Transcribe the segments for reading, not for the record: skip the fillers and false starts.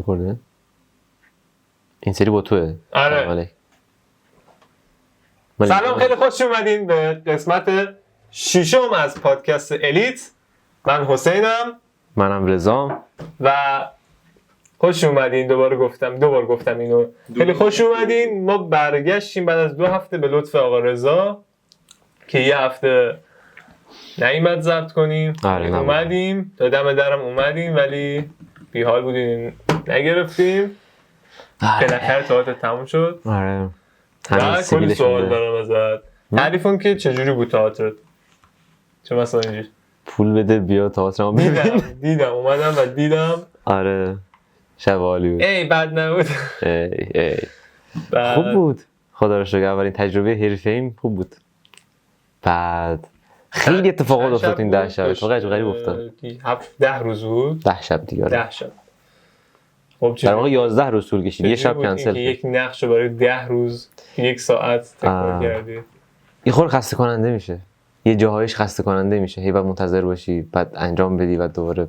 رکورده؟ این سری با توه. آره. سلام، خیلی خوش اومدین به قسمت 6 از پادکست الیت. من حسینم. منم رضام. و خوش اومدین. دوباره گفتم اینو. خیلی خوش اومدین. ما برگشتیم بعد از 2 هفته به لطف آقا رضا که یه هفته نیومد ضبط کنیم. اومدیم تا دم درم اومدیم ولی بی حال بودیم نگرفتیم. بالاخره تئاتر تموم شد. آره. کلی سوال دارم ازت. تعریف کن که چجوری بود تئاتر؟ چه مثلا اینجوری پول بده بیا تئاترمو ببین. دیدم اومدم و دیدم. آره شب عالی بود. بد نبود. خوب بود. خدا رو شکر اولین تجربه حرفه‌ایم خوب بود. بعد خیلی اتفاقات افتاد این 10 شب. اتفاق عجیب غریب افتاد. 10 روز بود. 10 شب دیگه. 10 شب. خب در واقع 11 روز طول کشید. یه شب کنسل. یک نقش برای 10 روز 1 ساعت تکرار کردی. این خور خسته کننده میشه. یه جاهایش خسته کننده میشه. هی بعد منتظر باشی، بعد انجام بدی و دوباره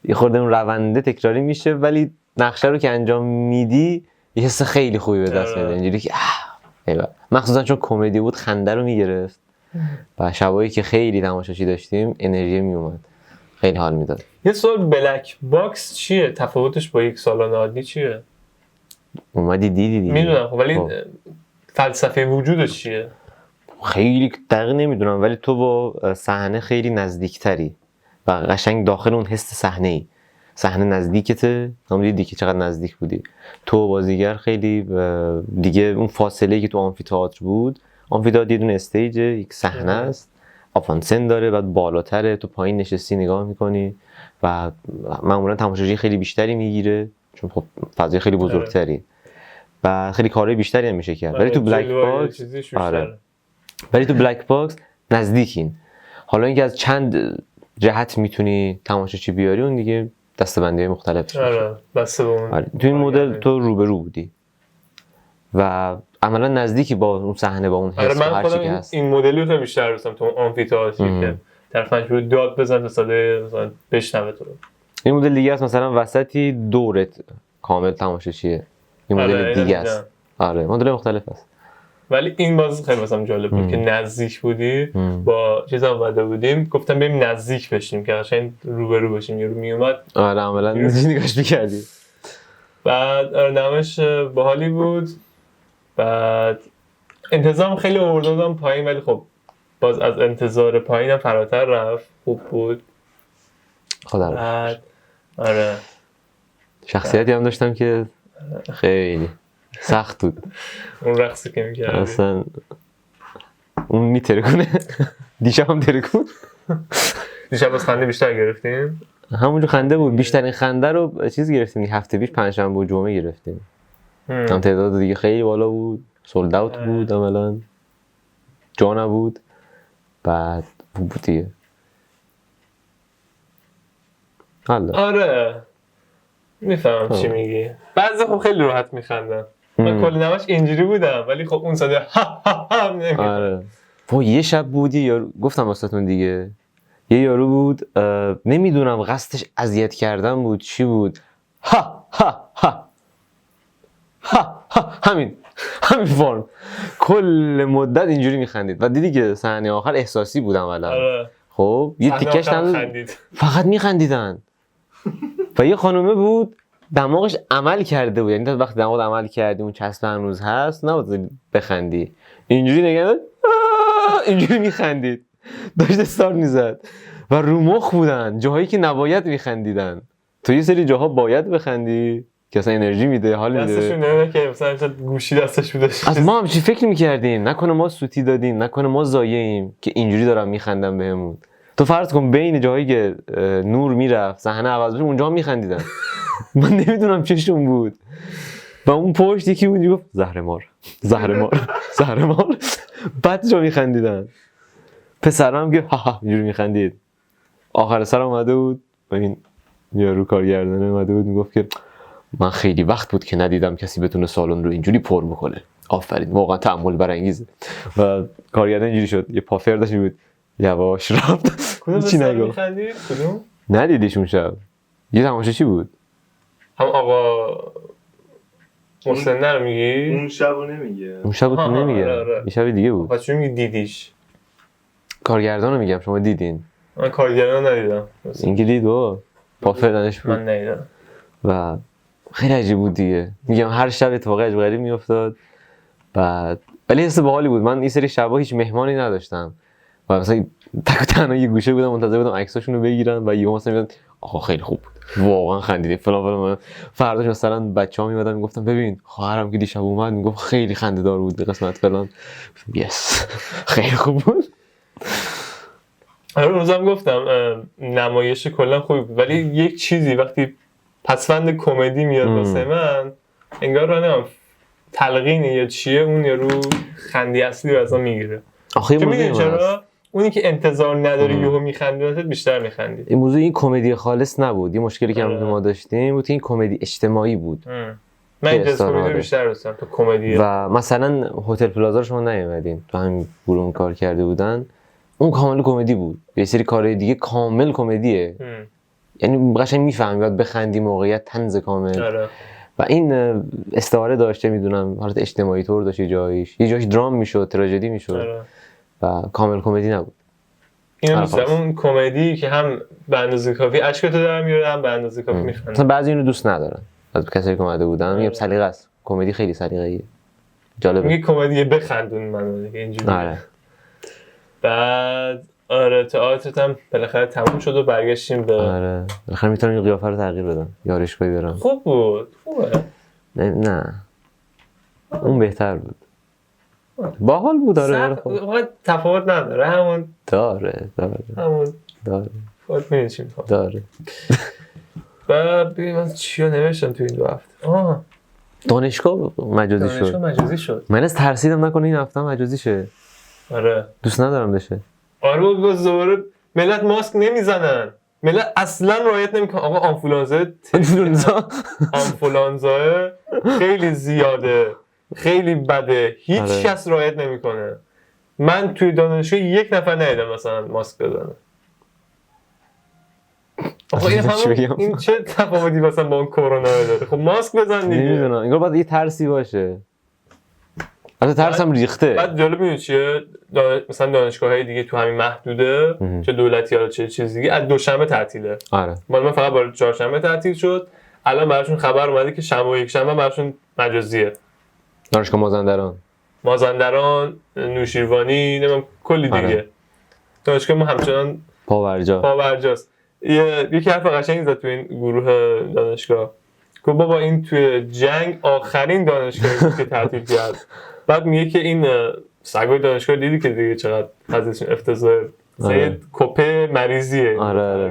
یه خورده اون رونده تکراری میشه ولی نقشه رو که انجام میدی یه حس خیلی خوبی به دست میاد. اینجوری که مخصوصا چون کمدی بود خنده رو میگرفت و شبایی که خیلی تماشاشی داشتیم انرژی میومد. خیلی حال میداد. یه سوال، بلک باکس چیه؟ تفاوتش با یک سالن عادی چیه؟ اومدی دیدی میدونم ولی فلسفه وجودش چیه؟ خیلی دقیق نمیدونم ولی تو با صحنه خیلی نزدیکتری و قشنگ داخل اون حس صحنه نزدیکته. هم دیدی که چقدر نزدیک بودی. تو بازیگر خیلی دیگه اون فاصله که تو آمفی‌تئاتر بود. آمفی‌تئاتر یه دونه استیج، یک صحنه است، آفانسن داره، بعد بالاتره، تو پایین نشستی نگاه میکنی و معمولا تماشاچی خیلی بیشتری میگیره چون خب فضای خیلی بزرگتری و خیلی کارهای بیشتری هم میشه کرد. ولی تو بلک باکس ولی تو بلک باکس نزدیکین. حالا اینکه از چند جهت میتونی تماشاچی بیاری اون دیگه دسته‌بندی‌های مختلفش میشه. تو این مدل تو روبرو بودی و عملا نزدیکی با اون صحنه با اون حس و هر چی که هست. این مدلی رو بیشتر دوستم تو آمفی‌تئاتر که طرف مجبور داد بزنه تا صدای مثلا بشنوه تو. این مدل دیگه است، مثلا وسطی دورت کامل تماشاچیه. این مدل دیگه است. آره مدل مختلف است. ولی این باز خیلی مثلا جالب بود که نزدیک بودی. با چیزا اومده بودیم گفتم بریم نزدیک بشیم که قشنگ روبرو بشیم. یارو میومد آره عملاً نگاش می‌کردی. بعد نمایش باحالی بود. بعد انتظارم خیلی آوردم پایین ولی خب باز از انتظار پایینم فراتر رفت. خوب بود. خدا رو آره شخصیتی هم داشتم که خیلی سخت بود. اون رقصی که می‌کردی اصلا اون میترکونه. دیشب هم ترکون. دیشب از خنده بیشتر گرفتیم. همونجا خنده بود. بیشترین خنده رو چیز گرفتیم هفته پیش پنجشنبه و جمعه گرفتیم. هم تعداد دیگه خیلی بالا بود. سولد اوت بود عملاً. جا نبود. بعد بود دیگه. آره میفهمم چی میگی. بعضی خب خیلی راحت میخندن. من کل نمایش اینجوری بودم ولی خب اون صدا ها ها ها نمیاد. آره یه شب بودی یارو گفتم واسهتون دیگه. یه یارو بود نمیدونم قصدش اذیت کردن بود چی بود. ها ها ها ها ها همین فرم کل مدت اینجوری میخندید و دیدی که صحنه آخر احساسی بودم والا. آره. خب یه تیکش فقط میخندیدن و یه خانومه بود دماغش عمل کرده بود. یعنی تا وقتی دماغت عمل کردی اون چسب هنوز هست نباید بخندی. اینجوری نگاه اینجوری میخندید. داشت استار میزد و رو مخ بودن جاهایی که نباید میخندیدن. تو یه سری جاها باید بخندی که اصلا انرژی میده حال میده. دستشون نمیده که مثلا گوشی دستش بوده. از ما هم چی فکر میکردیم نکنه ما سوتی دادیم نکنه ما ضایعیم که اینجوری دارن میخندن بهمون. تو فرض کن بین جاهایی که نور میرفت صحنه عوض بشه اونجا هم میخندیدن. من نمیدونم چشون بود و اون پشت یکی بود گفت زهرمار بعد جا میخندیدن. پسرم که ها ها اینجوری میخندید. آخر سر اومده بود و این یارو کارگردانه اومده بود میگفت که من خیلی وقت بود که ندیدم کسی بتونه سالن رو اینجوری پر بکنه. آفرین واقعا تأمل برانگیزه. و کارگردان اینجوری شد یه پافر داشت بود یواش رفت. کدوم چی نگفت؟ کدوم؟ ندیدیش اون شب؟ یه تماشاچی بود. هم آقا محسن رو میگی؟ اون شبو نمیگه. اون شب بود آها، نمیگه. آره، آره. یه شب دیگه بود. پس چون میگی دیدیش؟ کارگردان رو میگم، شما دیدین؟ من کارگردان ندیدم. این که دید با فلانش بود من ندیدم. و خیلی عجیب بود دیگه. میگم هر شب اتفاق عجیب غریب میافتاد. بعد ولی حس باحالی بود. من این سری شبا هیچ مهمانی نداشتم و مثلا تک و تنها یه گوشه بودم منتظر بودم عکساشون رو بگیرن و یهو مثلا میگن آقا خیلی خوب بود، واقعا خندیدیم فلان فلان. فرداش مثلا بچه‌ها میومدن میگفتن ببین خواهرم که دیشب اومد میگفت خیلی خنده‌دار بود قسمت فلان. یس خیلی خوب بود. آره روزم گفتم نمایش کلا خوبی بود ولی یک چیزی وقتی پسوند کمدی میاد واسه من انگار رانم تلقینی یا چیه اون یارو خندی اصلی رو ازم میگیره. آخه چون این میدونی موضوع چرا؟ اونی که انتظار نداری یهو میخندی بیشتر میخندی. این موضوع این کمدی خالص نبود. یه مشکلی که آره. ما داشتیم بود این کمدی اجتماعی بود. من این استعاره. کمدی رو بیشتر دوستم تو کمدی. و مثلا هتل پلازا رو شما نیومدین تو همین گروه کار کرده بودن، اون کامل کمدی بود. یه سری کارهای دیگه کامل کمدیه. یعنی قشنگ میفهمی باید بخندی، موقعیت طنز کامل. آره. و این استعاره داشته میدونم حالت اجتماعی طور داشت، یه جاش درام میشد، تراژدی میشد. آره. و کامل کمدی نبود. اینو دوست دارم اون کمدی که هم به اندازه کافی اشکتو در میاره هم به اندازه کافی میخنده. مثلا بعضی اینو دوست ندارن از کسایی که اومده بودن. میگم سلیقه است، کمدی خیلی سلیقه‌ایه، جالبه. میگه کمدی بخندون منو دیگه اینجوری. آره. بعد آره تئاترت هم بالاخره تموم شد و برگشتیم به آره بالاخره میتونم این قیافه رو تغییر بدم، یارشگاهی برم. خوب بود. خوبه. نه اون بهتر بود. باحال بود. آره خب تفاوت نداره همون داره خود می‌بینی چی می‌خوام. داره. بعد ببین من چیا نوشتم تو این 2 هفته. دانشگاه مجازی دانشگاه شد. مجازی شد. من از ترسیدم نکنه این هفته مجازی شه. آره. دوست ندارم بشه. آره بابا زوره ملت ماسک نمیزنن. ملت اصلا رعایت نمیکنن. آقا آنفولانزا خیلی زیاده. خیلی بده. هیچ آره. کس رعایت نمیکنه. من توی دانشگاه یک نفر ندیدم مثلا ماسک بزنه. آقا این چه تفاوتی مثلا با اون کرونا داره؟ خب ماسک بزن دیگه. نمیدونم انگار باید یه ترسی باشه. البته ترسم ریخته. بعد جالب می‌بینی چیه؟ مثلا دانشگاه‌های دیگه تو همین محدوده چه دولتی یا چه چیز دیگه از دوشنبه تعطیله. آره. من فقط برای چهارشنبه تعطیل شد. الان براشون خبر اومده که شنبه و یکشنبه براشون مجازیه. دانشگاه مازندران، نوشیروانی، نمیدونم کلی دیگه. آره. دانشگاه ما همچنان پاورجاست. یکی حرف قشنگی زد تو این گروه دانشگاه. گفت بابا این توی جنگ آخرین دانشگاهی بود که تعطیل کرد. بعد میگه که این سگای دانشگاه دیدی که دیگه چقدر ازشون افتضاح کپه مریضیه. آره.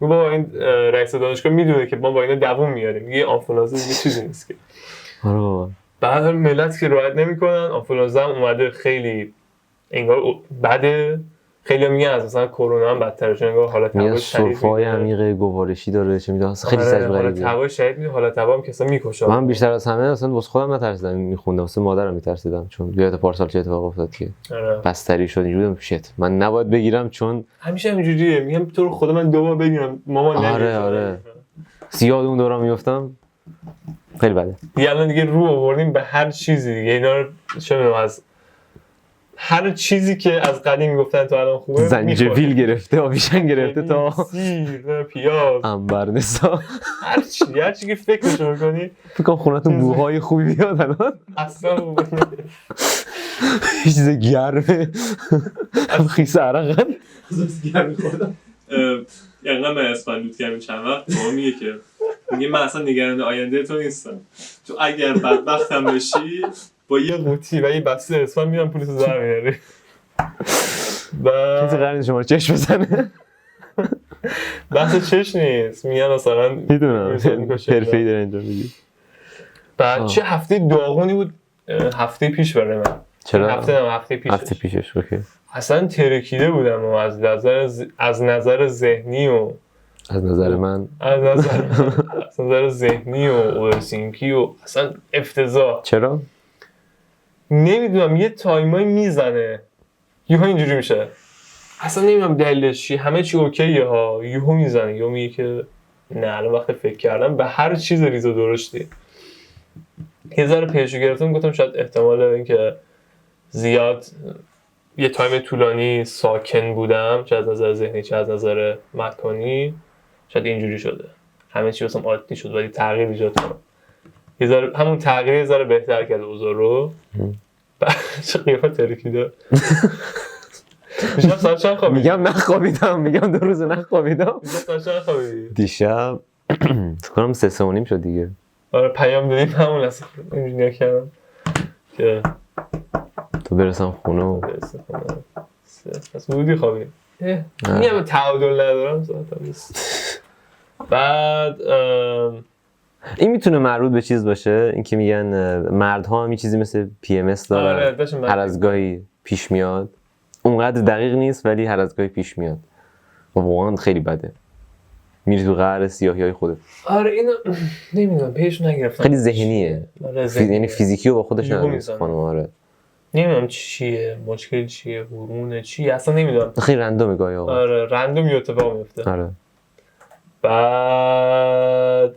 گفت بابا این رئیس دانشگاه میدونه که ما با اینا دووم میاریم. میگه آنفولانزا دیگه چیزی نیست که. آره بابا. بعد ملت که رعایت نمیکنن. آنفولانزا هم اومده خیلی انگار بده. خیلی میگن از مثلا کرونا هم بدتره چون انگار حالت هوا شدید سرفه‌های عمیق گوارشی داره چه میدونم خیلی عجیب غریبه. حالت هوا شدید حالت هوا هم که اصلا میکشه. من بیشتر از همه اصلا واسه خودم نترسیدم میخوندم، واسه مادرم میترسیدم چون یاد پارسال چه اتفاق افتاد که بستری شد اینجوری بودم شت من نباید بگیرم چون همیشه اینجوریه. میگم تو رو خدا من 2 بار بگیرم مامان نگیره. آره زیاد اون دوران میافتم خیلی بده. دیگه الان دیگه رو آوردیم به هر چیزی دیگه. اینا رو چه میدونم از هر چیزی که از قدیم میگفتن تو الان خوبه زنجبیل گرفته آویشن گرفته تا سیر پیاز عنبرنسا هر چی که فکرش می‌کنی فکر کنم خونتون بوهای خوبی بیاد الان اصلا یه چیز گرمه خیس عرقن گرم خودم یعنی من اسفندود کردم چند وقت ما میگه من اصلا نگران آینده تو نیستم. تو اگر بدبختم بشی با یه قوطی و یه بسته اسفند میرم پولتو در میاری. کسی قرار نیست شما چشم بزنه. بحث چش نیست. میگن مثلا میدونم حرفه‌ای داره انجام میدی. بعد چه هفته داغونی بود هفته پیش برای من. چرا؟ هفته پیشش اوکی. اصلا ترکیده بودم و از نظر ذهنی و از نظر من از نظر ذهنی و اورسینکی و اصلا افتضاح. چرا؟ نمیدونم یه تایمایی میزنه یهو اینجوری میشه اصلا نمیدونم دلیلش چیه. همه چی اوکیه ها یهو میزنه یهو میگه که نه الان وقتی فکر کردم به هر چیز ریز و درشتی یه ذره پیشو گرفتم، گفتم شاید احتمال اینکه زیاد یه تایم طولانی ساکن بودم، چه از نظر ذهنی چه از نظر مکانی، شاید اینجوری شده همه چی واسم عادی شد ولی تغییر ایجاد کنم. یه ذره همون تغییر یه ذره بهتر کرد اوضاع رو. چه قیافه ترکیده. میشم ساعت چند خوابیدی؟ میگم نخوابیدم، میگم 2 روز نخوابیدم. میشم ساعت چند خوابیدی؟ دیشب فکر کنم 3:30 شد دیگه. آره پیام دادیم همون لحظه اینجوری کردم که تو برسم خونه و برسه خونه. پس بودی خوابی. میگم تعادل ندارم ساعتم نیست. بعد این میتونه مربوط به چیز باشه، این که میگن مردها هم یه چیزی مثل PMS دارن، هر از گاهی پیش میاد، اونقدر دقیق نیست ولی هر از گاهی پیش میاد و واقعا خیلی بده، میری تو قعر سیاهی‌های خودت. آره اینو نمیدونم پیش نگرفتم، خیلی ذهنیه، یعنی فیزیکی رو با خودش نداره خانم. آره نمیدونم چیه مشکل چیه، هورمونه چیه اصلا نمیدونم، خیلی رندومه گاهی آقا. آره رندوم اتفاق میفته. آره بعد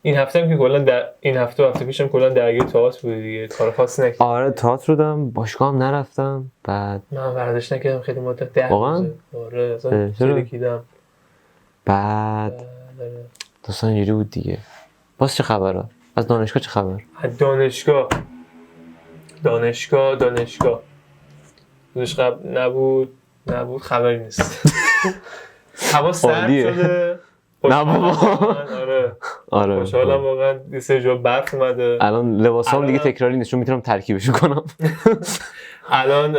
این هفته هم که کلا این هفته پیشم کلا درگیر تئاتر بودی دیگه، کار خاصی نکردم. آره تئاتر بودم، باشگاه هم نرفتم. بعد من ورزش نکردم خیلی مدت 10 واقعا؟ روزه. آره اصلا ترکیدم. بعد دوستان اینجوری بود دیگه. باز چه خبره؟ از دانشگاه چه خبر؟ از دانشگاه روزش قبل نبود خبری نیست. هوا سرد شده. نه بابا. آره خوشحالم واقعا، یه سری جا برف اومده. الان لباسام دیگه تکراری نیست چون میتونم ترکیبش کنم. الان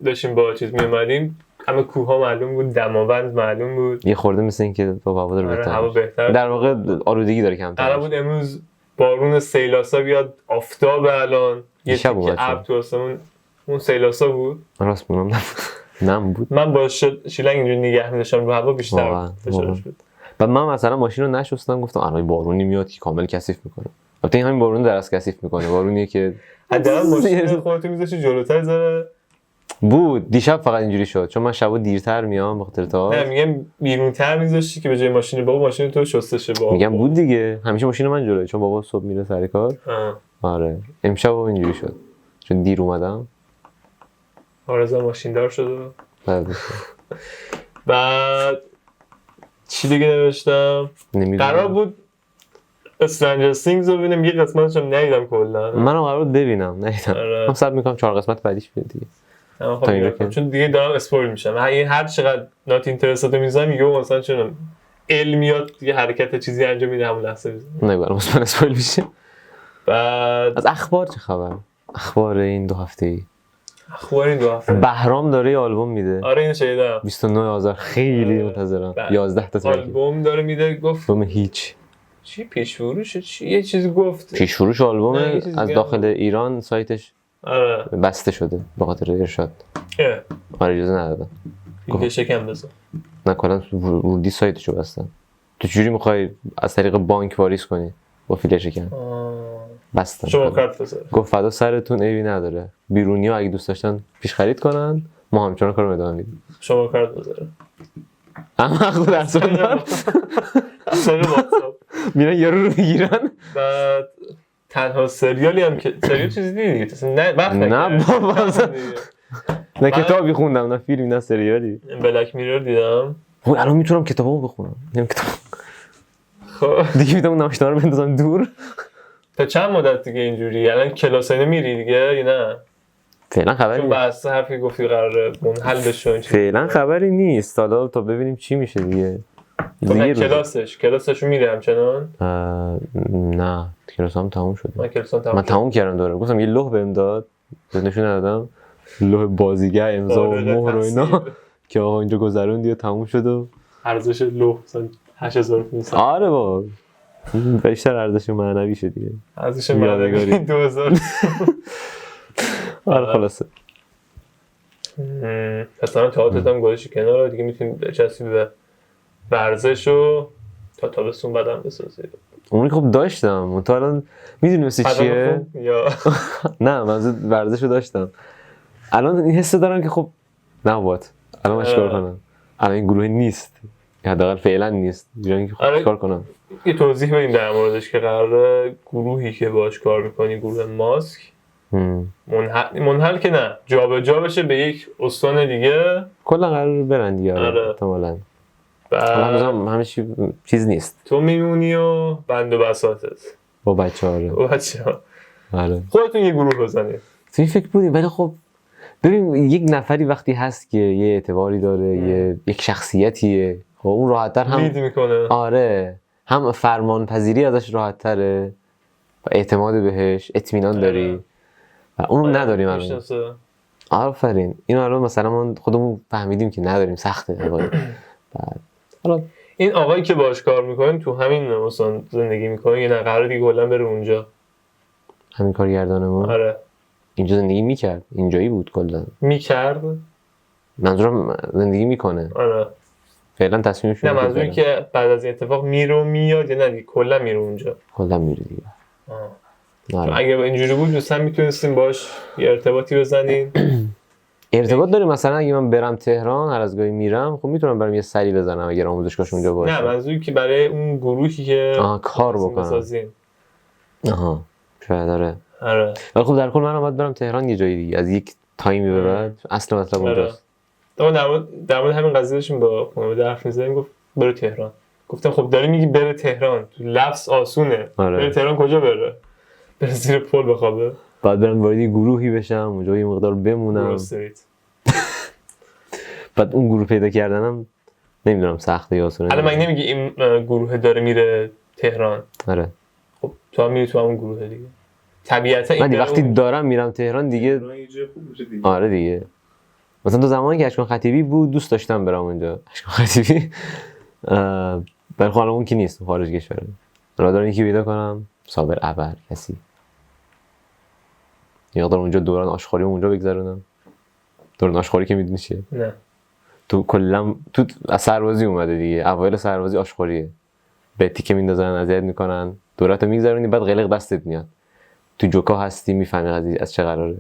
داشتیم با چیز میومدیم، همه کوها معلوم بود، دماوند معلوم بود. یه خورده مثل این که با هوا داره بهتر. در واقع آلودگی داره کمتر. الان بود امروز بارون سیلاسا بیاد، آفتاب الان یه تیکه ابر تو آسمون، اون سیلاسا بود. راست میگم نم بود. من با شیلنگ اینجوری نگه می‌داشتم رو هوا بیشتر فشارش بود. بعد من مثلا ماشین رو نشستم، گفتم الان بارونی میاد که کامل کثیف میکنه. البته این همین بارون درست کثیف میکنه، بارونیه که حداقل ماشین خودت میذاشی جلوتر زره بود. دیشب فقط اینجوری شد چون من شبا دیرتر میام به خاطر نه میگم بیرونتر میذاشتی که به جای ماشین بابا ماشین تو شسته شه. بابا میگم بود دیگه، همیشه ماشین من جلوه چون بابا صبح میره سر کار. آره امشب اینجوری شد چون دیر اومدم. آرزا ماشین دار شده. بعد چی دیگه نوشتم؟ قرار بود استرنجر سینگز رو ببینم، یه قسمتش هم ندیدم کلا. منم قرار بود ببینم ندیدم. من صبر میکنم 4 قسمت بعدیش بیاد دیگه. چون دیگه دارم اسپویل میشم. هر چقدر نات اینترستد میذارم یهو مثلا چون علمیات یه حرکت چیزی انجام میده همون لحظه میذارم. نگو مثلا اسپویل میشه. بعد از اخبار چه خبر؟ اخبار این 2 هفته بهرام داره یه آلبوم میده. آره اینو شنیدم. 29 آذر خیلی منتظرم. 11 تا آلبوم داره میده. گفت آلبوم هیچ چی پیش فروشه چی یه چیزی گفت پیش فروش آلبوم از داخل ایران سایتش آره بسته شده به خاطر ارشاد. آره اجازه ندادن. دیگه شکم بزن. نه کلا ورودی سایتشو بستن. تو چجوری میخوای از طریق بانک واریز کنی با فیلر شکم؟ بستن. شما کارت بذار. گفت فدا سرتون عیبی نداره. بیرونی‌ها اگه دوست داشتن پیش خرید کنن، ما همچنان کارو ادامه میدیم. شما کارت بذار. اما خود درس دادن. میرن یارو رو میگیرن. بعد تنها سریالی هم که سریال چیزی دیدی نه بابا نه کتابی خوندم نه فیلمی نه سریالی. بلک میرر دیدم. خب الان میتونم کتابو بخونم. نمیدونم کتاب. خب دیگه میتونم نمایشنامه رو بندازم دور. تا چند مدت دیگه اینجوری؟ الان کلاس اینو میری دیگه یا نه؟ فعلا خبری نیست. بس حرفی گفتی قراره منحل بشه. فعلا خبری نیست. حالا تا ببینیم چی میشه دیگه. دیگه کلاسشو میره همچنان؟ نه کلاسام تموم شد. من تموم کردم دوره. گفتم یه لوح بهم داد. نشون ندادم. لوح بازیگر امضا و مهر و اینا که آقا اینجا گذروندی تموم شد و ارزش لوح مثلا 8500. آره بابا بیشتر ارزش معنوی شد دیگه. ارزش معنوی 2000. آره خلاصه. پس الان تئاتر هم گذاشتی کنار دیگه، میتونیم بچسبی به ورزش و تا تابستون بعدم بسازی. اونی خب داشتم تا الان میدونی مثل چیه؟ نه منظور ورزشو داشتم. الان این حسو دارم که خب نه بابا الان چیکار کنم؟ الان این گروه نیست. حداقل فعلا نیست دیگه که خب آره. چیکار کنم. یه توضیح بدیم در موردش که قراره گروهی که باش کار میکنی، گروه ماسک، منحل که نه جابجا بشه به یک استان دیگه، کلا قرار برن دیگه. آره. احتمالاً بعد همه چیز نیست تو میمونی و بند و بساطت با بچه‌ها. بچه‌ها آره خودتون یه گروه بزنید. تو این فکر بودیم، ولی خب ببین یک نفری وقتی هست که یه اعتباری داره، یک شخصیتیه، خب اون راحت‌تر هم لید میکنه. آره هم فرمان پذیری ازش راحت‌تره و اعتماد بهش اطمینان داری و اون نداریم الان. میشناسه. آفرین. اینو الان مثلا ما خودمون فهمیدیم که نداریم، سخته. بعد حالا این آقایی که باش کار میکنیم تو همین مثلا زندگی میکنه یا نه قراره دیگه کلا بره اونجا؟ همین کارگردانمون آره اینجا زندگی میکرد، اینجایی بود کلا. میکرد. منظورم زندگی میکنه. آره فعلا تصمیمش نه منظوری که بعد از این اتفاق میره و میاد یا نه دیگه کلا میره اونجا؟ کلا میره دیگه. چون اگه اینجوری بود دوستان میتونستیم باش یه ارتباطی بزنین. ارتباط داریم. مثلا اگه من برم تهران هر از گاهی میرم، خب میتونم برام یه سری بزنم اگر آموزشگاهش اونجا باشه. نه منظوری که برای اون گروهی که کار بکنم. بسازیم. آها شاید. آره ولی خب در کل من باید برم تهران یه جایی دیگه از یک تایمی به بعد. اصل مطلب اونجاست. در مورد همین قضیه داشتیم با خانواده حرف می‌زدیم، گفت بره تهران. گفتم خب داری میگی بره تهران، تو لفظ آسونه. آره. بره تهران کجا بره؟ بره زیر پل بخوابه. بعد برم وارد گروهی بشم اونجا یه مقدار بمونم. بعد اون گروه پیدا کردنم نمیدونم سخته یا آسونه. الان من نمیگی این گروه داره میره تهران. آره. خب تو هم میری تو همون گروه دیگه. طبیعتا این وقتی دارم میرم تهران دیگه. آره دیگه. مثلا تو زمانی که اشکان خطیبی بود دوست داشتم برم اونجا. اشکان خطیبی برای خب اون که نیست، خارج کشوره. را دارم یکی پیدا کنم، صابر ابر کسی. یه مقدار اونجا دوران آشغالی اونجا بگذرونم. دوران آشغالی که میدونی چیه؟ نه. تو کلا تو سربازی اومده دیگه. اوایل سربازی آشغالیه. به تیکه میندازن، اذیت میکنن، دوراتو میگذرونی، بعد قلق دستت میاد. تو جوکا هستی میفهمی قضیه از چه قراره.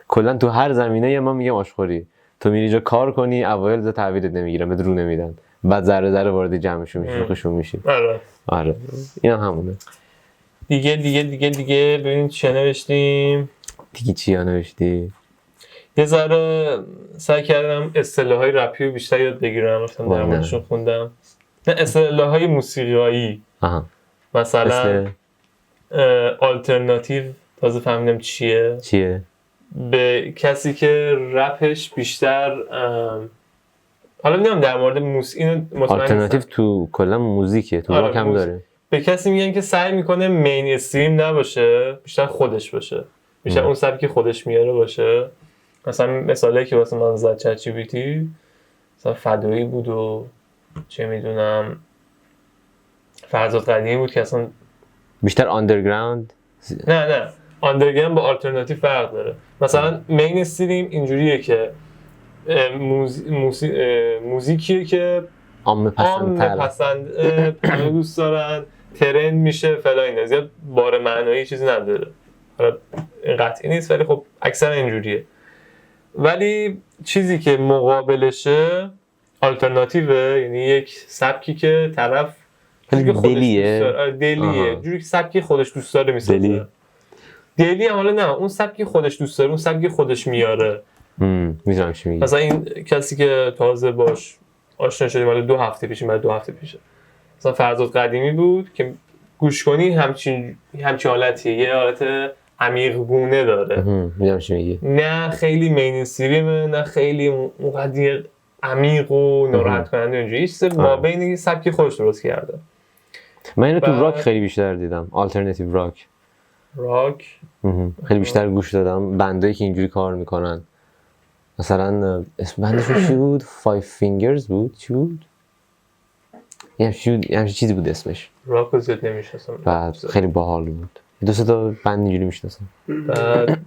کلا تو هر زمینه من میگم آشغالی. تو میری جا کار کنی، اوایل ز تعویضت نمیگیرن، بهت رو نمیدن. بعد ذره ذره وارد جمعشون میشی، خوششون میشی. آره. اینا همونه. دیگه ببین چی نوشتیم. دیگه چی نوشتی؟ یه ذره سعی کردم اصطلاحای رپی رو بیشتر یاد بگیرم، رفتم در موردشون خوندم. نه اصطلاحای موسیقایی. مثلا آلترناتیو تازه فهمیدم چیه. به کسی که رپش بیشتر حالا نمیدونم در مورد موسیقی آلترناتیو تو کلا موزیکه، تو راک هم داره. به کسی میگن که سعی میکنه مین استریم نباشه، بیشتر خودش باشه، بیشتر اون سبکی خودش میاره باشه. مثلا مثالی که واسه من زد چت جی پی تی مثلا فدایی بود و چه میدونم فرزاد قدیمی بود که اصلا بیشتر آندرگراند. نه آندرگراند با آلترناتیو فرق داره. مثلا مین استریم اینجوریه که موزیکیه که عامه پسند همه دوست دارن، ترند میشه فلان، اینا زیاد بار معنایی چیزی نداره. حالا قطعی نیست ولی خب اکثرا اینجوریه. ولی چیزی که مقابلشه آلترناتیوه، یعنی یک سبکی که طرف دلیه جوری سبکی خودش دوست داره میسازه. دلی هم حالا نه اون سبکی خودش دوست داره، اون سبکی خودش میاره. میذارم چی میگی. مثلا این کسی که تازه باش آشنا شدیم حالا 2 هفته پیش، مثلا فرزاد قدیمی بود که گوش کنی همچین حالتیه، یه حالت عمیق گونه داره. میدونم چی میگی. نه خیلی مینستریمه، نه خیلی اونقدر عمیق و ناراحت کننده اونجوری. چیز ما بین سبکی خودش درست کرده. من اینو تو راک خیلی بیشتر دیدم. آلترناتیو راک خیلی بیشتر گوش دادم. بندایی که اینجوری کار میکنن. مثلا اسم بندشون چی بود؟ 5 fingers بود؟ چی بود؟ یه چیزی بود اسمش. راک رو زیاد نمیشناسم. بعد خیلی باحال بود. 2 تا بند اینجوری میشناسم. بعد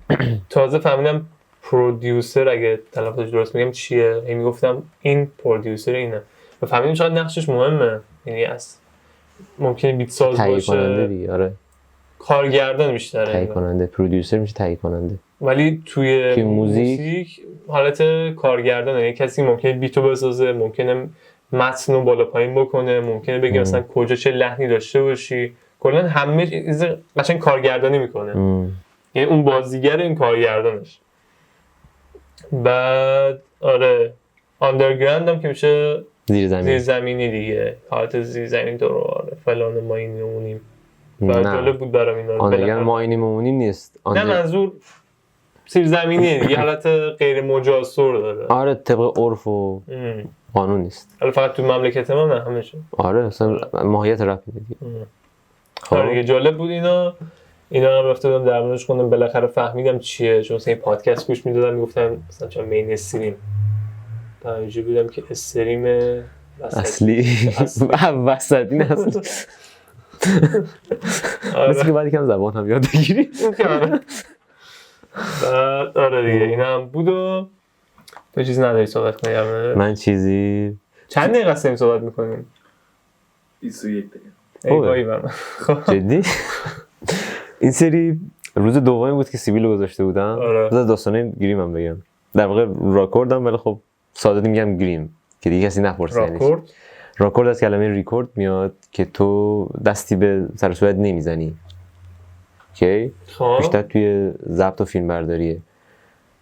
تازه فهمیدم پرودیوسر، اگه تلفظش درست میگم چیه، این میگفتم این پرودیوسر اینه. و فهمیدم چقدر نقشش مهمه. یعنی ممکنه بیت ساز باشه. تهیه کننده دیگه. آره. کارگردان بیشتره. تهیه کننده، پرودیوسر میشه تهیه کننده. ولی توی موزیک حالت کارگردان، یعنی کسی ممکنه بیتو بسازه، ممکنه متن رو بالا پایین بکنه، ممکنه بگی مثلا کجا چه لحنی داشته باشی، کلا همه چیز قشنگ کارگردانی میکنه. یعنی اون بازیگر این کارگردانش. بعد آره آندرگراند هم که میشه زیر زمینی دیگه، حالت زیر زمین تو رو آره فلان ما این میمونیم. و جالب بود برام اینا رو. آندرگراند ما این میمونیم نیست. نه منظور زیر زمینیه دیگه، حالت غیر مجاز داره. آره طبق عرف و قانون نیست. حالا فقط تو مملکت ما نه همه شو. آره اصلا ماهیت رپ دیگه. آره دیگه جالب بود اینا هم رفته بودم در موردش خوندم، بالاخره فهمیدم چیه، چون مثلا این پادکست گوش میدادم میگفتن مثلا چرا مین استریم، اینجوری بودم که استریم اصلی وسطی نست. مثل که بعد یکم زبان هم یاد بگیری. آره دیگه این هم بود. و تو چیزی نداری صحبت کنی؟ من چیزی چند دقیقه هستیم صحبت میکنیم؟ 21 دقیقه. ای وای برم. جدی؟ این سری روز دومی بود که سیبیل رو گذاشته بودم. بذار داستانه گریم هم بگم. در واقع راکوردم، ولی خب ساده میگم گریم که دیگه کسی نپرسه. راکورد از کلمه ریکورد میاد که تو دستی به سر و صورت نمیزنی. اوکی؟ بیشتر توی ضبط و فیلم برداریه.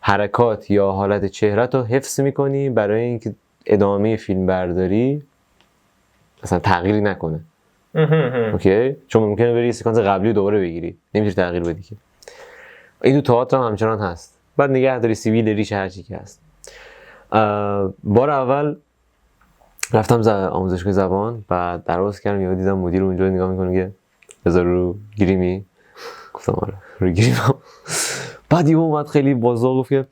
حرکات یا حالت چهرت رو حفظ میکنی برای اینکه ادامه فیلم برداری مثلا تغییری نکنه. اوکی؟ چون ممکنه بری سکانس قبلی رو دوباره بگیری، نمیتونی تغییر بدی که. این تو تئاتر هم همچنان هست. بعد نگهداری سیبیل ریش هر چی که هست. بار اول رفتم آموزشگاه زبان، بعد درواز کردم یهو دیدم مدیر اونجا نگاه میکنه که بذار رو گریمی. گفتم آره رو گریمم. بعد یهو اومد خیلی بازار گفت که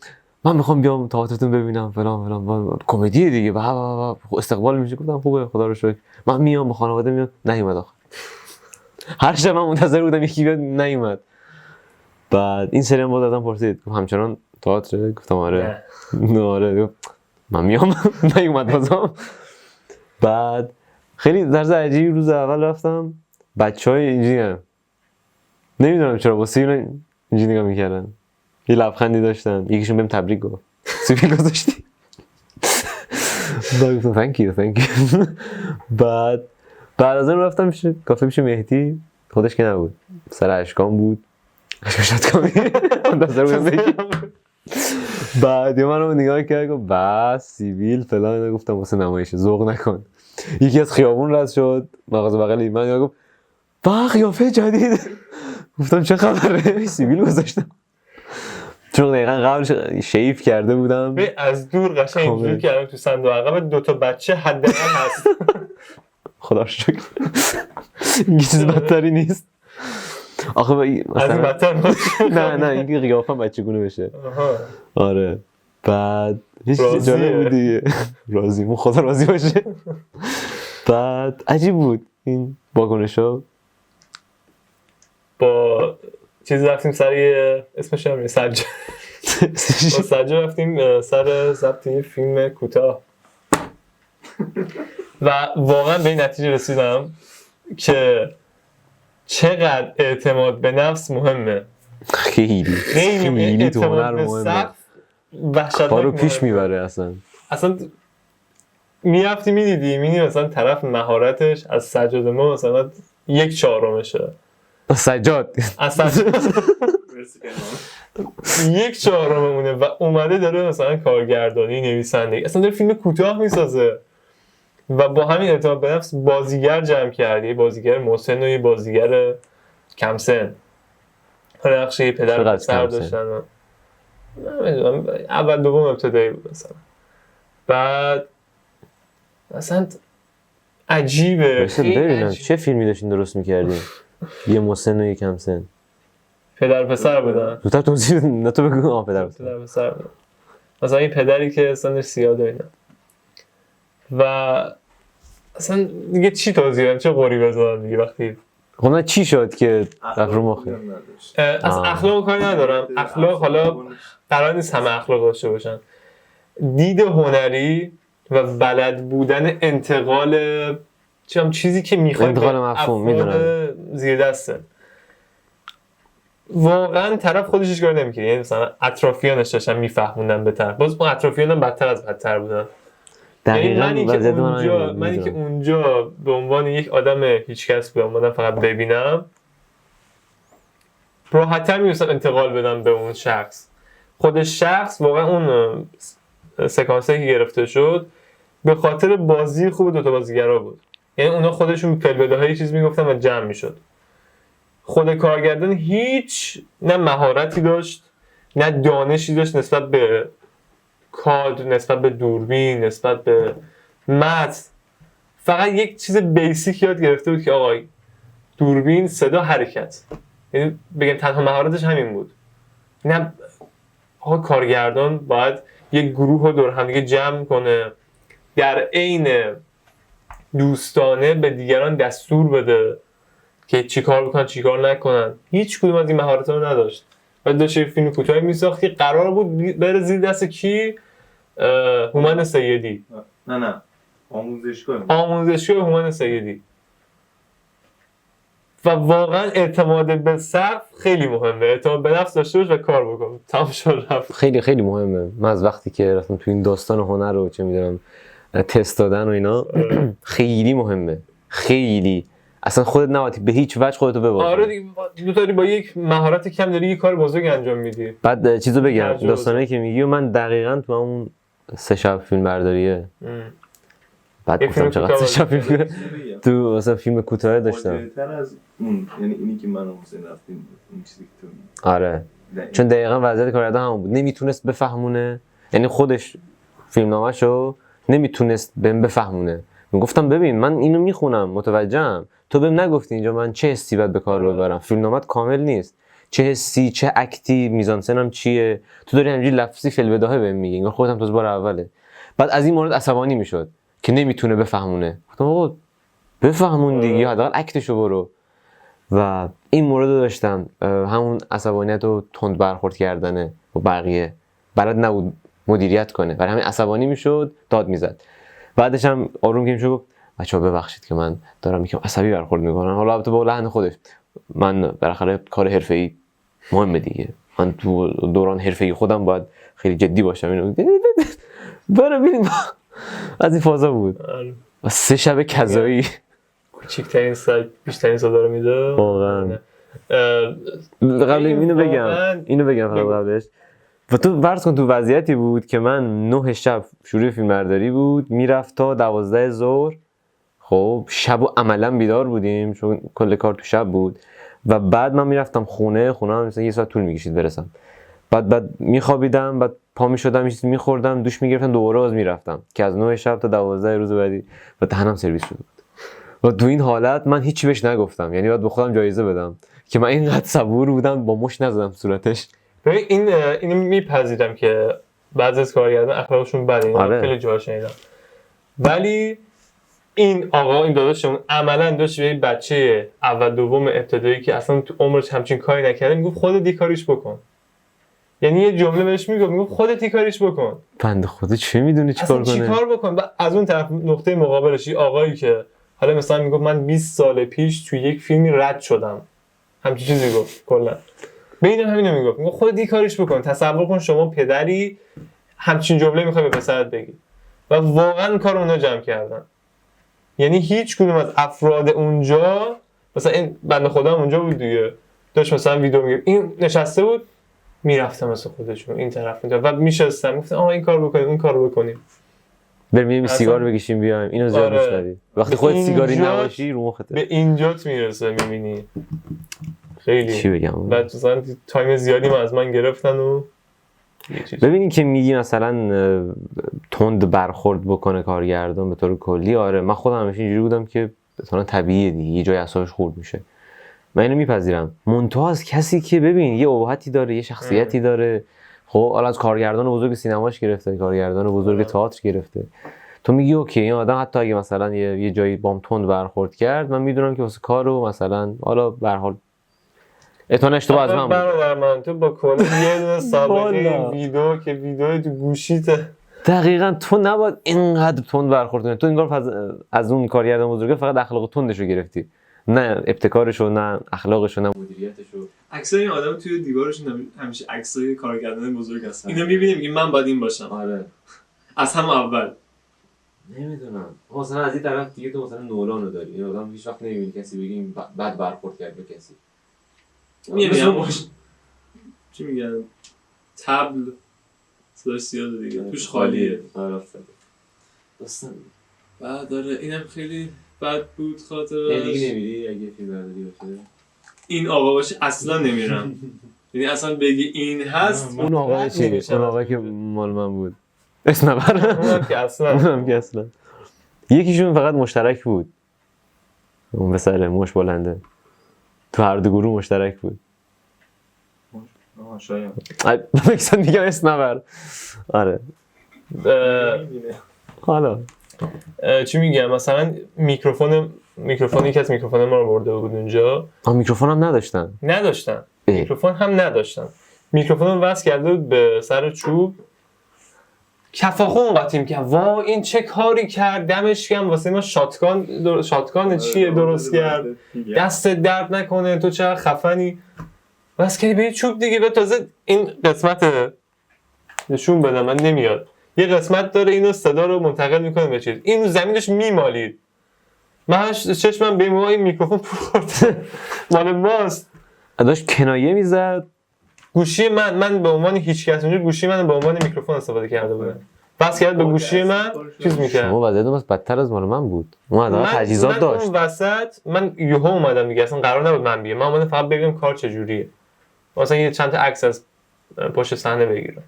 من میخوام بیام تئاترتون ببینم فلان کمدی دیگه استقبال میشه. گفتم خوبه خدا رو شکر من میام با خانواده میام. نیومد آخر. هر شب من منتظر بودم یکی بیاد، نیومد. بعد این سری هم بود دادم پرسید همچنان تئاتر؟ گفتم آره. آره من میام. نیومد بازم. بعد خیلی درز عجیبی روز اول رفتم، بچهای اینجوری نمیدونم چرا با سیبیل اینجوری نگاه میکردن، یه لبخندی داشتن. یکیشون بهم تبریک گفت سیبیل گذاشتی. بعد گفتم thank you. بعد از اون رفتم کافه پیش مهدی، خودش که نبود، سر اشکام بود، اشکاشت کامی منتظر بود. بعد یه من رو نگاه کرد گفت بس سیبیل فلان. گفتم واسه نمایش ذوق نکن. یکی از خیابون رد شد مغازه بغلی من، گفت با قیافه جدید. گفتم چه خبره؟ سیبیل گذاشتم چون دقیقا قبلش شیف کرده بودم. از دور قشنگ اینجوری کردم تو صندوق عقب 2 تا بچه حداقل هست. خدا رو شکر این چیز بدتری نیست. آخه از این بدتر نه این قیافم بچگونه بشه. آره بعد هیچ جالب بود دیگه. راضی خدا راضی باشه. بعد عجیب بود این واکنشا. با چیز رفتیم سر اسمش هم سجاد. با سجاد رفتیم سر ضبط یه فیلم کوتاه و واقعا به این نتیجه رسیدم که چقدر اعتماد به نفس مهمه. خیلی تو هنر مهمه. کار رو پیش میبره. اصلا میرفتی میدیدی مثلا طرف مهارتش از سجاد ما مثلا 1/4 سجاد 1/4 مونه و اومده داره مثلا کارگردانی نویسنده اصلا داره فیلم کوتاه میسازه و با همین اعتماد به نفس بازیگر جمع کرده. بازیگر مسن و یه بازیگر کم سن. نقش یه پدر پسر داشتن. نمیدونم اول دوم ابتدایی بود مثلا. بعد مثلا عجیبه. ببینم چه فیلمی داشتین درست میکردین؟ یه مسن و یه کم سن. پدر پسر بودن. زودتر توضیح نه تو بگو. پدر پسر بودن. مثلا این پدری که سنش زیاده اینا و اصلا دیگه چی توضیح بدم، چه قوری بزنم دیگه. وقتی خب نه چی شد که رفت رو مخه؟ از اخلاق کاری ندارم. اخلاق حالا قرار نیست همه اخلاق داشته باشن. دید هنری و بلد بودن انتقال چیزی که میخواد انتقال مفهوم میدونم زیر دسته. واقعا طرف خودش هیچ کاری نمیکنه. یعنی مثلا اطرافیانش داشتن میفهموندن بهتر، باز اون اطرافیان هم بدتر از بدتر بودن. دقیقاً منی که وضعیت من اونجا همین بود، منی که می‌دونم. اونجا به عنوان یک آدم هیچکس بودم، اومدم فقط ببینم، راحت‌تر می‌تونستم انتقال بدم به اون شخص. خود شخص واقعا اون سکانسایی که گرفته شد به خاطر بازی خوب دوتا بازیگرا بود. یعنی اونا خودشون فلبده‌های چیز میگفتن و جمع میشد. خود کارگردان هیچ نه مهارتی داشت نه دانشی داشت نسبت به کادر، نسبت به دوربین، نسبت به متن. فقط یک چیز بیسیک یاد گرفته بود که آقا دوربین، صدا، حرکت. یعنی بگم تنها مهارتش همین بود. نه آقا کارگردان باید یک گروه رو دور هم دیگه جمع کنه، در عین دوستانه به دیگران دستور بده که چی کار بکنن چی کار نکنن. هیچ کدوم از این مهارت‌ها رو نداشت. و داشت فیلم کوتاهی می‌ساخت که قرار بود بره زیر دست کی؟ هومن سیدی. نه آموزشگاه هومن سیدی. و واقعا اعتماد به سقف خیلی مهمه. اعتماد به نفس داشته باش و کار بکن. تمام شد رفت. خیلی خیلی مهمه. من از وقتی که رفتم تو این داستان هنر رو چه میدونم تست دادن و اینا خیلی مهمه. خیلی اصلا خودت نباید به هیچ وجه خودتو ببازی. آره دیگه دوتاری با یک مهارت کم داری یک کار بزرگ انجام میدی. بعد چیزو بگم تجربه داستانی که میگی و من دقیقاً تو اون 3 شب فیلم برداریه بعد یه گفتم فیلم چقدر 3 کوتاه شب فیلم تو مثلا فیلم کوتاه داشتم. واجه‌تر از اون، یعنی اینی که من و حسین رفتیم این چیزی که تو میگی. آره چون دقیقاً وضعیت کارگردان همون بود. نمیتونست بفهمونه، یعنی خودش فیلمنامه‌شو نمیتونست بهم بفهمونه. میگفتم ببین من اینو میخونم متوجهم، تو بهم نگفتی اینجا من چه حسی باید به کار ببرم، فیلمنامه‌ت کامل نیست، چه حسی چه اکتی میزانسنم چیه، تو داری همینجوری لفظی فی‌البداهه بهم میگی انگار خودت هم تازه بار اوله. بعد از این مورد عصبانی میشد که نمیتونه بفهمونه. گفتم آقا بفهمون دیگه، حداقل اکتشو برو. و این مورد رو داشتم، همون عصبانیت و تند برخورد کردنه با بقیه، بلد نبود مدیریت کنه، برای همین عصبانی میشد، داد میزد. بعدش هم آروم که میشد گفت بچه‌ها ببخشید که من دارم یکم عصبی برخورد میکنم، حالا البته با لحن خودش، من بالاخره کار حرفه‌ای مهمه دیگه، من تو دوران حرفه‌ای خودم باید خیلی جدی باشم. اینو برو ببین از این فازا بود. و 3 شب کذایی کوچکترین بیشترین صدا رو میده واقعا. قبل اینو بگم فقط قبلش. و تو فرض کن تو وضعیتی بود که من 9 شب شروع فیلمبرداری بود، میرفت تا 12 ظهر. خب شب و عملا بیدار بودیم چون کل کار تو شب بود. و بعد من میرفتم خونه هم مثلا 1 ساعت طول میکشید برسم. بعد میخوابیدم، بعد پا میشدم یه چیزی میخوردم، دوش میگرفتم، دوباره باز میرفتم که از 9 شب تا 12 روز بعدی و دهنم سرویس شده بود. و تو این حالت من هیچی بهش نگفتم، یعنی باید به خودم جایزه بدم که من اینقدر صبور بودم با مش نزدم صورتش. ببین اینو میپذیرم که بعضی از کارگردان اخلاقشون بده، آره. خیلی جاها شنیدم، ولی این داداشمون عملا داشت به بچه اول دوم ابتدایی که اصلا تو عمرش همچین کاری نکرده میگفت خودت کاریش بکن. یعنی یه جمله بهش میگفت خودت کاریش بکن. بنده خدا چه میدونه چیکار کنه؟ چیکار بکن؟ از اون طرف نقطه مقابلش یه آقایی که حالا مثلا میگفت من 20 سال پیش تو یک فیلمی رد شدم، همچین چیزی گفت. کلا ببینم همینو میگفت خودت کاریش بکن. تصور کن شما پدری همچین جمله میخوای به پسرت بگی. و واقعا کار اونا جمع کردن. یعنی هیچ کدوم از افراد اونجا، مثلا این بنده خدا هم اونجا بود دیگه، داشت مثلا ویدیو میگه، این نشسته بود میرفتم مثل خودشون این طرف می‌رفت و میشستم گفتم آها این کارو بکنیم اون کارو بکنیم، بریم سیگار بکشیم بیایم. اینو زیاد آره. میشنوی وقتی خودت سیگاری نباشی رو مخته. به اینجات میرسه میبینی. خیلی چی بگم؟ بعد مثلا تایم زیادی از من گرفتن و ببینین که میگی مثلا تند برخورد بکنه کارگردان به طور کلی. آره من خودم همیشه اینجوری بودم که مثلا طبیعیه دیگه، یه جای اعصابش خورد میشه، من اینو میپذیرم. منتها از کسی که ببین یه ابهتی داره، یه شخصیتی داره، خب حالا از کارگردان بزرگ سینماش گرفته، کارگردان بزرگ تئاتر گرفته، تو میگی اوکی این آدم حتی اگه مثلا یه جایی بام تند برخورد کرد، من میدونم که واسه کارو مثلا حالا به هر حال اتون اشتباه از من بود. برادر من تو با کلا یه دونه سابقه ویدیو که ویدیو تو گوشیته، دقیقاً تو نباید اینقدر تند برخورد کنی. تو انگار از اون کارگردان بزرگه فقط اخلاق تندشو گرفتی، نه ابتکارشو، نه اخلاقشو، نه مدیریتشو. عکسای این آدم توی دیوارشون همیشه عکسای کارگردان بزرگ هستن. اینو می‌بینیم که من باید این باشم. آره. از هم اول نمیدونم مثلا از این طرف دیگه تو مثلا نولان رو داری این آدم هیچ وقت نمیبینی کسی بگی این بد برخورد کرد به کسی میگم چی میگن تبل صداش زیاده دیگه توش خالیه. دوستان بعد داره اینم خیلی بد بود دیگه خاطرش. نمیری اگه فیلم برداری باشه این آقا باشه اصلا نمیرم. یعنی اصلا بگی این هست اون آقای چی؟ اون آقای که مال من بود اسم نبر اونم که اصلا اونم که اصلا یکیشون فقط مشترک بود اون به سر موش بلنده تو هر دو گروه مشترک بود شاید بکسن میگم اسم نبر آره حالا چی میگم مثلا میکروفون یکی از میکروفون ما رو برده بود اونجا میکروفون هم نداشتن نداشتن میکروفون هم نداشتن میکروفون رو وصل کرده بود به سر چوب کفاخون قاطیم کرد وا این چه کاری کرد دمش گرم واسه ما شاتگان چیه درست کرد دست درد نکنه تو چقدر خفنی بس کردی به یه چوب دیگه به تازه این قسمت نشون بدم من نمیاد یه قسمت داره اینو صدا رو منتقل میکنه به چیز اینو زمینش میمالید من چشمم به این میکروفون پر خورده مال ماست داشت کنایه میزد گوشی من به عنوان هیچ کس اونجا گوشی من به عنوان میکروفون استفاده کرده بودم بس کرد به گوشی من چیز میکرد شما وضعیت بس بدتر از مال من بود اون حداقل تجهیزات داشت اون وسط من یهو اومدم دیگه اصلا قرار نبود من بیام من اومدم فقط ببینم کار چجوریه مثلا یه چند تا عکس از پشت صحنه بگیرم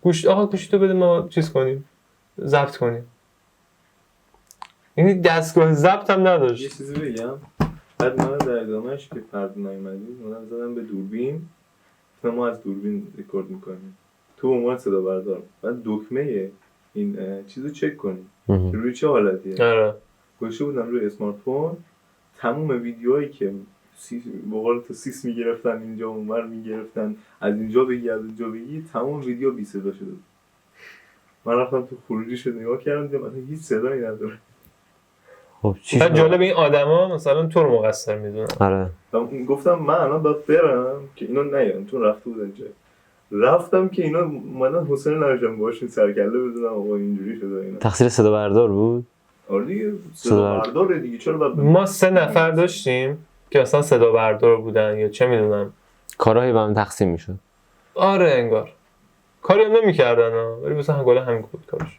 گوشی تو بده ما چیز کنیم ضبط کنیم یعنی دستگاه ضبط هم نداشت یه چیزی بگم بعد من در ادامهش که فرد نایمدید من زدم به دوربین ما از دوربین ریکورد میکنیم تو عنوان صدا بردار بعد دکمه این چیزو چک کنیم روی چه حالتیه آره گوشه بودم روی اسمارت فون تموم ویدیوهایی که بقول تو سیس میگرفتن اینجا اونور میگرفتن از اینجا بگی از اونجا بگی تمام ویدیو بی صدا شده بود من رفتم تو خروجیشو نگاه کردم دیدم اصلا هیچ صدایی نداره خب چی بعد جالب این آدما مثلا تو رو مقصر میدونن آره گفتم من الان باید برم که اینا نیان چون رفته بودن جای رفتم که اینا اومدن حسین نرشم باشین سرکله بدونم آقا اینجوری شده اینا تقصیر صدا بردار بود آره دیگه صدا برداره دیگه چرا باید ما 3 نفر داشتیم که اصلا صدا بردار بودن یا چه میدونم کارهای به هم تقسیم میشد آره انگار کاری هم نمی‌کردن ولی مثلا همگله همین بود کارش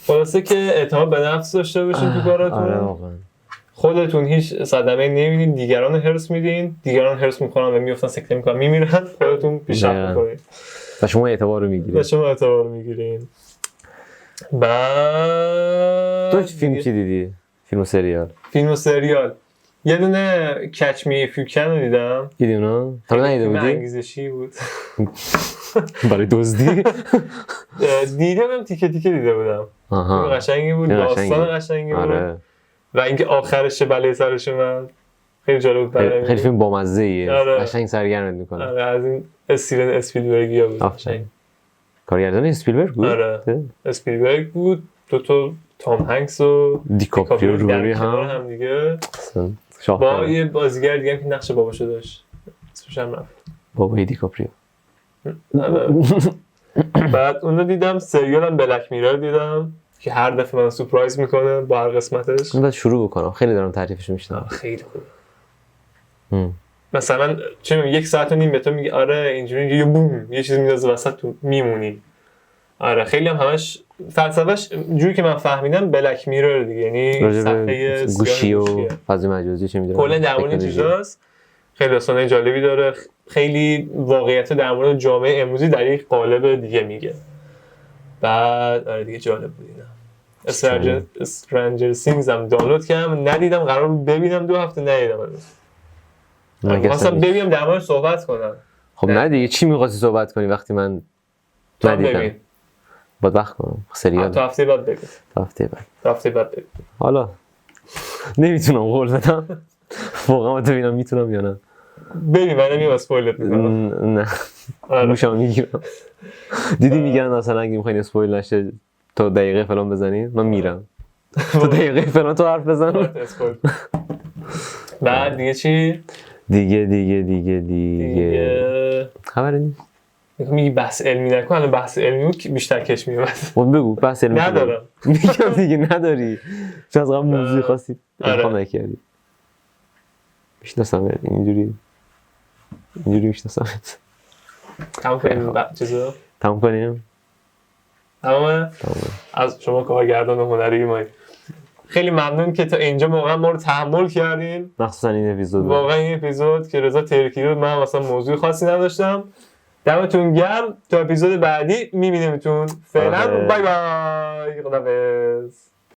خلاصه که اعتماد به نفس داشته باشین تو کاراتون آره واقعا خودتون هیچ صدمه نمیدین دیگران هرس میدین دیگران هرس میخورن و میافتن سکته میکنن میمیرن خودتون پیشرفت میکنین و شما اعتبار رو میگیرید و شما اعتبار میگیرین بعد تو فیلم چی دیدی؟ فیلم و سریال یه دونه کچ می اف یو کن رو دیدم دیدی اونا؟ تا ندیده فیلم بودی؟ انگیزشی بود برای دزدی؟ دیدم تیکه دیده بودم آها قشنگی بود داستان قشنگی بود آره و اینکه آخرش چه بلایی سرش اومد خیلی جالب بود خیلی فیلم بامزه ایه آره. قشنگ سرگرمت میکنه آره از این استیون اسپیلبرگیا بود آفرین کارگردان اسپیلبرگ بود؟ آره اسپیلبرگ بود تو تام هنگس و دیکاپریو روبروی هم دیگه با شاهکار یه بازیگر دیگه هم که نقش باباشو داشت اسمش هم رفت بابای دیکاپریو بعد اونو دیدم سریال هم بلک میرر دیدم که هر دفعه من سورپرایز میکنه با هر قسمتش من باید شروع بکنم خیلی دارم تعریفش میشنم خیلی خوبه مثلا چه میگم 1.5 ساعت به تو میگه آره اینجوری یه بوم یه چیزی میندازه وسط تو میمونی آره خیلی هم همش فلسفه‌اش جوری که من فهمیدم بلک میرر دیگه یعنی صفحه گوشی و فضای مجازی چه میدونم کلا در مورد چیزاست خیلی داستانای جالبی داره خیلی واقعیت در مورد جامعه امروزی در یک قالب دیگه میگه بعد آره دیگه جالب بود اینا استرنجر سینگز هم دانلود کردم ندیدم قرار بود ببینم 2 هفته ندیدم مثلا ببینم در موردش صحبت کنم خب نه دیگه چی می‌خواستی صحبت کنی وقتی من ندیدم باید وقت کنم سریال تا هفته بعد بگم تا هفته بعد بگم حالا نمیتونم قول بدم واقعا ببینم میتونم یا نه ببین من نمیام اسپویلت میکنم نه گوشم میگیرم دیدی میگن مثلا اگه میخواین اسپویل نشه تا دقیقه فلان بزنید من میرم تا دقیقه فلان تو حرف بزن بعد دیگه چی؟ دیگه خبری نیست میگی بحث علمی نکن، الان بحث علمی بود که بیشتر کش میومد. خب بگو بحث علمی ندارم. میگم دیگه نداری. چون از قبل موضوعی خاصی آره. انتخاب نکردی. میشناسم اینجوری میشناسم. تمام کنیم چیزا. تمام کنیم. تمامه؟ از شما کارگردان هنری ما خیلی ممنون که تا اینجا واقعا ما رو تحمل کردین. مخصوصا این اپیزود. واقعا این اپیزود که رضا ترکی بود، من مثلا موضوع خاصی نداشتم. دمتون گرم. تا اپیزود بعدی میبینیمتون. فعلا آره. بای بای. خداحافظ.